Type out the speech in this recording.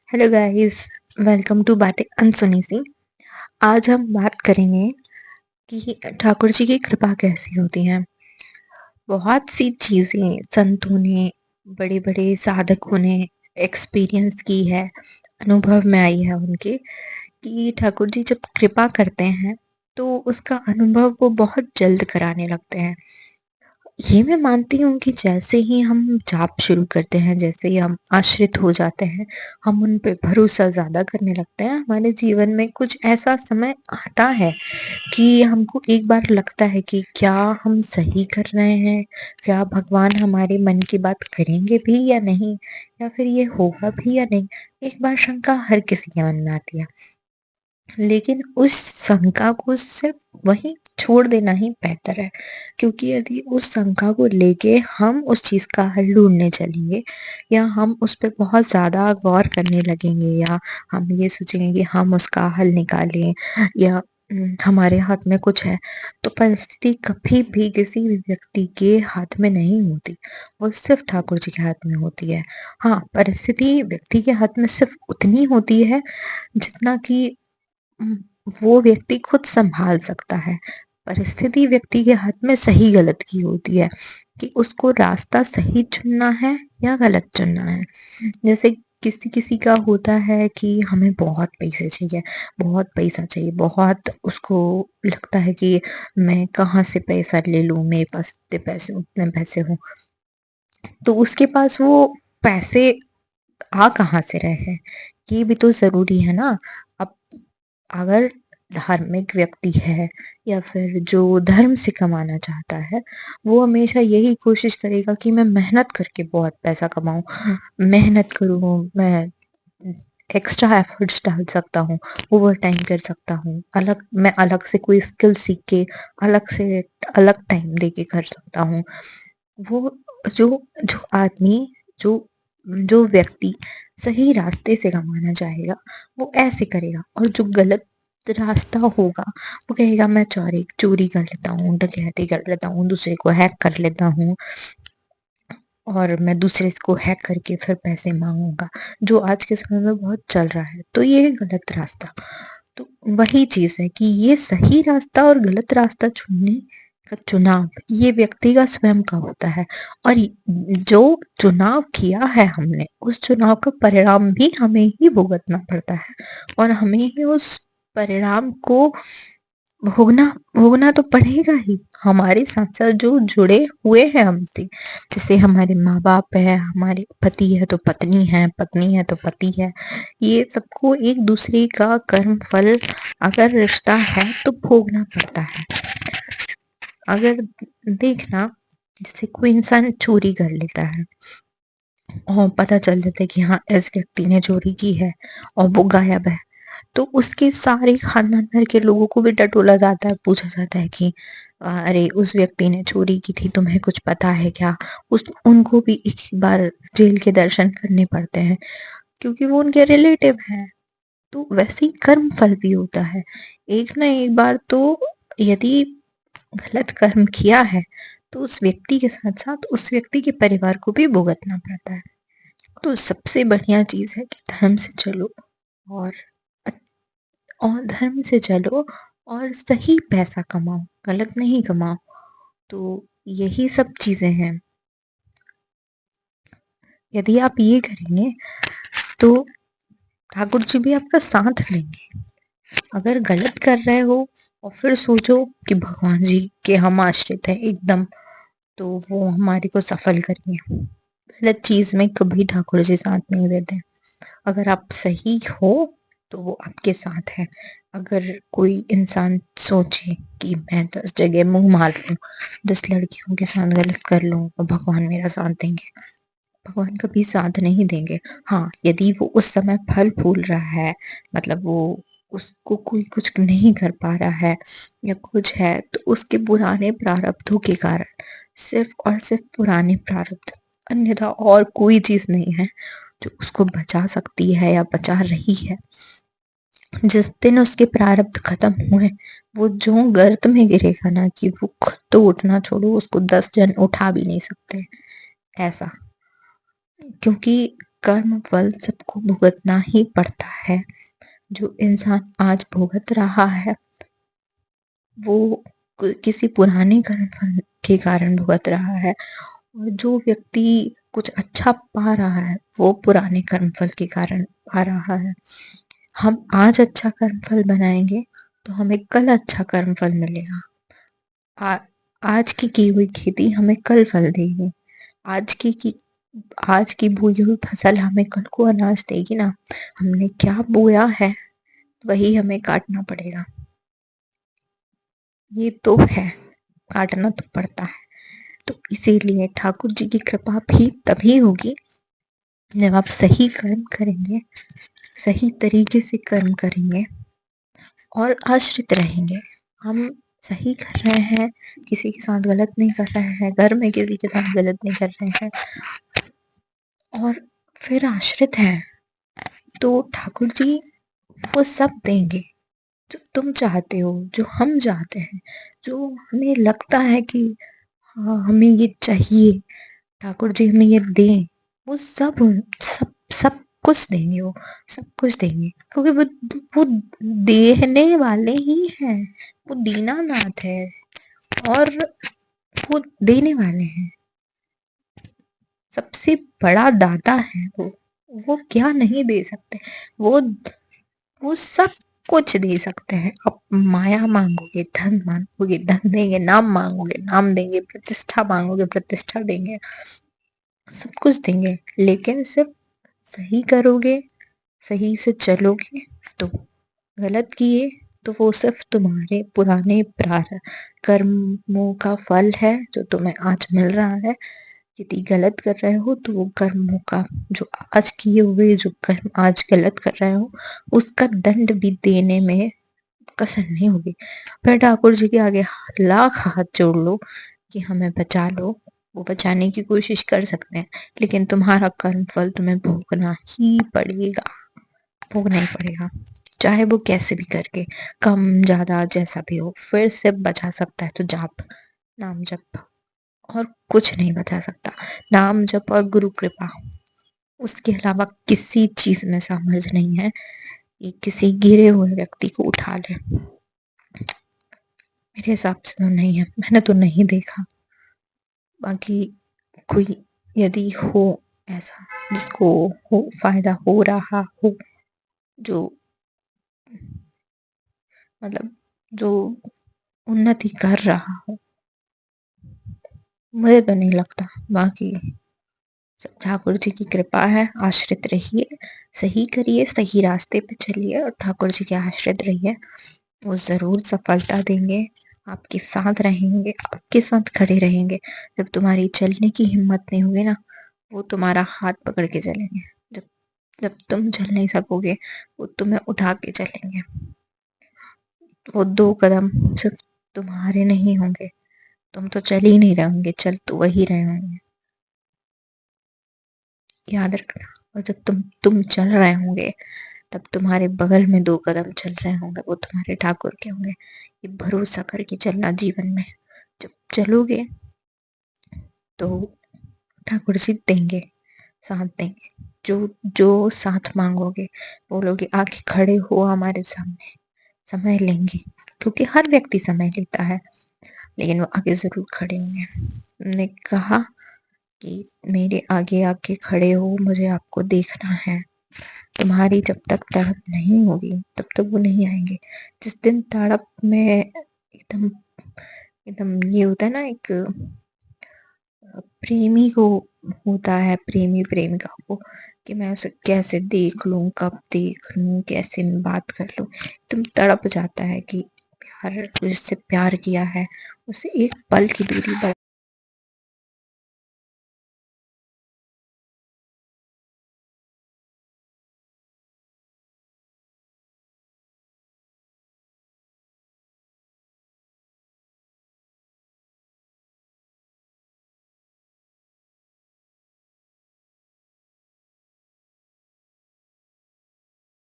Hello guys, welcome to बातें अनसुनी सी। आज हम बात करेंगे कि ठाकुर जी की कृपा कैसी होती है। बहुत सी चीजें संतों ने, बड़े बड़े साधकों ने एक्सपीरियंस की है, अनुभव में आई है उनके, कि ठाकुर जी जब कृपा करते हैं तो उसका अनुभव वो बहुत जल्द कराने लगते हैं। ये मैं मानती हूँ कि जैसे ही हम जाप शुरू करते हैं, जैसे ही हम आश्रित हो जाते हैं, हम उन पे भरोसा ज़्यादा करने लगते हैं, हमारे जीवन में कुछ ऐसा समय आता है कि हमको एक बार लगता है कि क्या हम सही कर रहे हैं? क्या भगवान हमारे मन की बात करेंगे भी या नहीं? या फिर ये होगा भी या नहीं? एक बार शंका हर किसी के मन में आती है। लेकिन उस शंका को सिर्फ वहीं छोड़ देना ही बेहतर है, क्योंकि यदि उस शंका को लेके हम उस चीज़ का हल ढूँढने चलेंगे या हम उस पे बहुत ज़्यादा गौर करने लगेंगे या हम ये सोचेंगे कि हम उसका हल निकालें या हमारे हाथ में कुछ है, तो परिस्थिति कभी भी किसी भी व्यक्ति के हाथ में नहीं होती, वो सिर्फ़ ठाकुर जी के हाथ में होती है। हाँ, परिस्थिति व्यक्ति के हाथ में सिर्फ़ उतनी होती है जितना कि उम, वो व्यक्ति खुद सँभाल सकता है। परिस्थिति व्यक्ति के हाथ में सही-गलत की होती है कि उसको रास्ता सही चुनना है या गलत चुनना है। जैसे किसी-किसी का होता है कि हमें बहुत पैसे चाहिए, बहुत पैसा चाहिए, बहुत उसको लगता है कि मैं कहाँ से पैसा ले लूँ, मेरे पास इतने पैसे, उतने पैसे हों। तो उसके पास वो पैसे आ कहाँ से रहे हैं? ये भी तो ज़रूरी है ना। अब अगर धार्मिक व्यक्ति है या फिर जो धर्म से कमाना चाहता है, वो हमेशा यही कोशिश करेगा कि मैं मेहनत करके बहुत पैसा कमाऊँ, मेहनत करूँ, मैं एक्स्ट्रा एफर्ट्स डाल सकता हूँ, ओवरटाइम कर सकता हूँ, मैं अलग से कोई स्किल सीख के, अलग से अलग टाइम दे के कर सकता हूँ। वो जो जो आदमी जो जो व्यक्ति सही रास्ते से कमाना चाहेगा, वो ऐसे करेगा, और जो गलत रास्ता होगा, वो कहेगा मैं चोरी कर लेता हूँ, डकैती कर लेता हूँ, दूसरे को हैक कर लेता हूँ और मैं दूसरे को हैक करके फिर पैसे माँगूँगा, जो आज के समय में बहुत चल रहा है। तो ये है गलत रास्ता। तो वही चीज़ है कि ये सही रास्ता और गलत रास्ता चुनने का चुनाव, ये व्यक्ति का स्वयं का होता है, और जो चुनाव किया है हमने, उस चुनाव का परिणाम भी हमें ही भुगतना पड़ता है, और हमें ही उस परिणाम को भोगना भोगना तो पड़ेगा ही। हमारे साथ-साथ जो जुड़े हुए हैं हमसे, जैसे हमारे माँ-बाप है, हमारे पति है तो पत्नी है तो पति है, ये सबको एक-दूसरे का कर्म फल, अगर रिश्ता है तो भोगना पड़ता है। अगर देखना, जैसे कोई इंसान चोरी कर लेता है और पता चल जाता है कि हाँ, इस व्यक्ति ने चोरी की है और वो गायब है, तो उसके सारे खानदान भर के लोगों को भी टटोला जाता है, पूछा जाता है कि अरे उस व्यक्ति ने चोरी की थी, तुम्हें कुछ पता है क्या? उस उनको भी एक बार जेल के दर्शन करने पड़ते हैं, क्योंकि वो उनके रिलेटिव हैं। तो वैसे ही कर्म फल भी होता है। एक ना एक बार तो यदि गलत कर्म किया है, तो उस व्यक्ति के साथ-साथ उस व्यक्ति के परिवार को भी भुगतना पड़ता है। तो सबसे बढ़िया चीज़ है कि धर्म से चलो, और और धर्म से चलो और सही पैसा कमाओ, गलत नहीं कमाओ। तो यही सब चीज़ें हैं। यदि आप ये करेंगे तो ठाकुर जी भी आपका साथ देंगे। अगर गलत कर रहे हो और फिर सोचो कि भगवान जी के हम आश्रित हैं एकदम, तो वो हमारे को सफल करेंगे। गलत चीज़ में कभी ठाकुर जी साथ नहीं देते। अगर आप सही हो तो वो आपके साथ है। अगर कोई इंसान सोचे कि मैं 10 जगह मुँह मार लूँ, 10 लड़कियों के साथ गलत कर लूँ और भगवान मेरा साथ देंगे, भगवान कभी साथ नहीं देंगे। हाँ, यदि वो उस समय फल-फूल रहा है, मतलब वो उसको कोई कुछ नहीं कर पा रहा है या कुछ है, तो उसके पुराने प्रारब्धों के कारण, सिर्फ़ और सिर्फ़ पुराने प्रारब्ध, अन्यथा और कोई चीज़ नहीं है जो उसको बचा सकती है या बचा रही है। जिस दिन उसके प्रारब्ध खत्म हुए, वो ज्यों गर्त में गिरेगा ना, कि वो खुद तो उठना छोड़ो, उसको 10 जन उठा भी नहीं सकते, ऐसा। क्योंकि कर्म फल सबको भुगतना ही पड़ता है। जो इंसान आज भुगत रहा है वो किसी पुराने कर्म फल के कारण भुगत रहा है, और जो व्यक्ति कुछ अच्छा पा रहा है वो पुराने कर्म फल के कारण पा रहा है। हम आज अच्छा कर्म फल बनाएंगे तो हमें कल अच्छा कर्म फल मिलेगा। आज की हुई खेती हमें कल फल देगी। आज की बोई हुई फसल हमें कल को अनाज देगी ना। हमने क्या बोया है वही हमें काटना पड़ेगा। ये तो है, काटना तो पड़ता है। तो इसीलिए ठाकुर जी की कृपा भी तभी होगी जब आप सही कर्म करेंगे, सही तरीके से कर्म करेंगे और आश्रित रहेंगे। हम सही कर रहे हैं, किसी के साथ गलत नहीं कर रहे हैं, घर में किसी के साथ गलत नहीं कर रहे हैं और फिर आश्रित हैं, तो ठाकुर जी वो सब देंगे जो तुम चाहते हो, जो हम चाहते हैं, जो हमें लगता है कि हाँ हमें ये चाहिए, ठाकुर जी हमें ये दें। वो सब सब सब कुछ देंगे, वो सब कुछ देंगे, क्योंकि वो देने वाले ही हैं। वो दीनानाथ है और वो देने वाले हैं। सबसे बड़ा दाता है वो क्या नहीं दे सकते। वो सब कुछ दे सकते हैं। अब माया मांगोगे धन मांगोगे धन देंगे, नाम मांगोगे नाम देंगे, प्रतिष्ठा मांगोगे प्रतिष्ठा देंगे, सब कुछ देंगे। लेकिन सिर्फ सही करोगे, सही से चलोगे तो, गलत किए तो वो सिर्फ तुम्हारे पुराने प्रारब्ध कर्मों का फल है जो तुम्हें आज मिल रहा है। यदि गलत कर रहे हो तो वो कर्मों का, जो आज किए हुए जो कर्म आज गलत कर रहे हो उसका दंड भी देने में कसर नहीं होगी। फिर ठाकुर जी के आगे लाख हाथ जोड़ लो कि हमें बचा लो, वो बचाने की कोशिश कर सकते हैं, लेकिन तुम्हारा कर्म फल तुम्हें भोगना ही पड़ेगा, भोगना ही पड़ेगा। चाहे वो कैसे भी करके, कम ज्यादा जैसा भी हो। फिर से बचा सकता है तो जाप, नाम जप, और कुछ नहीं बचा सकता। नाम जप और गुरु कृपा, उसके अलावा किसी चीज में सामर्थ्य नहीं है कि किसी गिरे हुए व्यक्ति को उठा ले। मेरे हिसाब से तो नहीं है, मैंने तो नहीं देखा। बाकी कोई यदि हो ऐसा जिसको हो फायदा हो रहा हो, जो मतलब जो उन्नति कर रहा हो, मुझे तो नहीं लगता। बाकी सब ठाकुर जी की कृपा है। आश्रित रहिए, सही करिए, सही रास्ते पे चलिए और ठाकुर जी के आश्रित रहिए। वो जरूर सफलता देंगे, आपके साथ रहेंगे, आपके साथ खड़े रहेंगे। जब तुम्हारी चलने की हिम्मत नहीं होगी ना, वो तुम्हारा हाथ पकड़ के चलेंगे। जब जब तुम चल नहीं सकोगे वो तुम्हें उठा के चलेंगे। वो 2 कदम सिर्फ तुम्हारे नहीं होंगे, तुम तो चल ही नहीं रहे होंगे, चल तो वही रहे होंगे, याद रखना। और जब तुम चल रहे होंगे तब तुम्हारे बगल में 2 कदम चल रहे होंगे, वो तुम्हारे ठाकुर के होंगे। ये भरोसा करके चलना जीवन में। जब चलोगे तो ठाकुर जी देंगे, साथ देंगे। जो जो साथ मांगोगे, बोलोगे आके खड़े हो हमारे सामने, समय लेंगे, क्योंकि हर व्यक्ति समय लेता है, लेकिन वो आगे जरूर खड़े होंगे। उन्होंने कहा कि मेरे आगे आके खड़े हो, मुझे आपको देखना है। तुम्हारी जब तक तड़प नहीं होगी तब तक वो नहीं आएंगे। जिस दिन तड़प में एकदम एकदम ये होता है ना, एक प्रेमी को होता है, प्रेमी प्रेमिका को, कि मैं उसे कैसे देख लूं, कब देख लूं, कैसे मैं बात कर लूं। तुम तड़प जाता है कि प्यार, जिससे प्यार किया है उसे एक पल की दूरी पर